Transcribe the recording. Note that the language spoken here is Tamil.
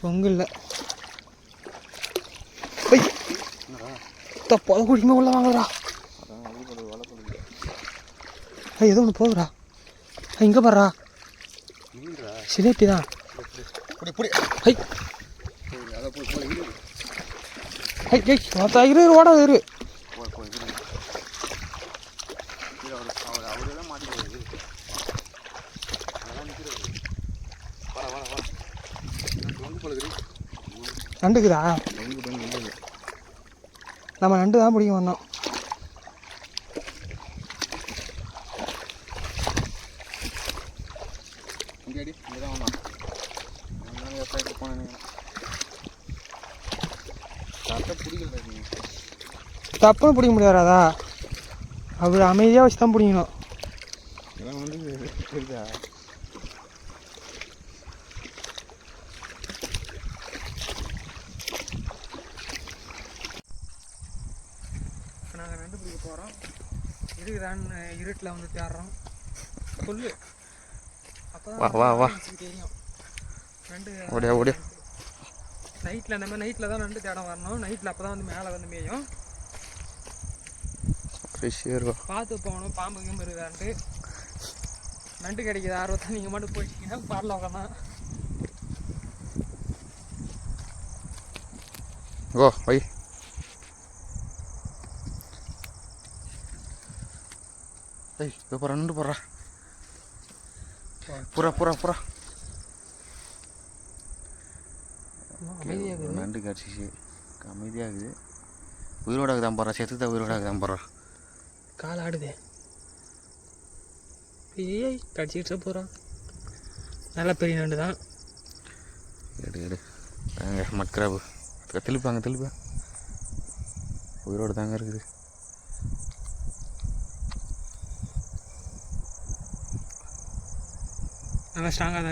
பொங்கு இல்லை தப்பா குடிக்குமே உள்ள வாங்கடா. ஏதோ ஒன்று போகுறா. இங்கே பாடுறா சிலேட்டி தான். இரு ஓடாது இரு. நண்டுக்குதா? நம்ம நண்டு தான் பிடிக்க வந்தோம். தப்புன்னு பிடிக்க முடியாதா? அவர் அமைதியாக வச்சு தான் பிடிக்கணும். இப்போ நாங்கள் நண்டு பிடிக்க போகிறோம். இதுக்குதான் இருட்டில் வந்து தேடுறோம். சொல்லு அப்போ தெரியும். நண்டு ஓடியா நைட்டில் அந்த மாதிரி நைட்டில் தான் நண்டு தேடம் வரணும். நைட்டில் அப்போ தான் வந்து மேலே வந்து மேயும். பார்த்து போகணும். பாம்பு கிம்பு இருக்கான்ட்டு. நண்டு கிடைக்கிது ஆர்வத்தை நீங்கள் மட்டும் போயிட்டீங்கன்னா பாடல உட்காந்தான். ஓ வை நண்டு போடுறா. புறா புறா புறா நண்டு கடிச்சிச்சு. அமைதியாகுது. உயிரோடாக தான் போடுறா. செத்து தான் உயிரோடாக தான் போடுறா. கால் ஆடுது. ஏய் கடிச்சிக்கிட்டு போகிறான். நல்லா பெரிய நண்டு தான். எடு எடு அங்கே மட்கிராபு திருப்பாங்க திருப்ப உயிரோடு தாங்க இருக்குது. நல்லா ஸ்ட்ராங்காக தான் இருக்குது.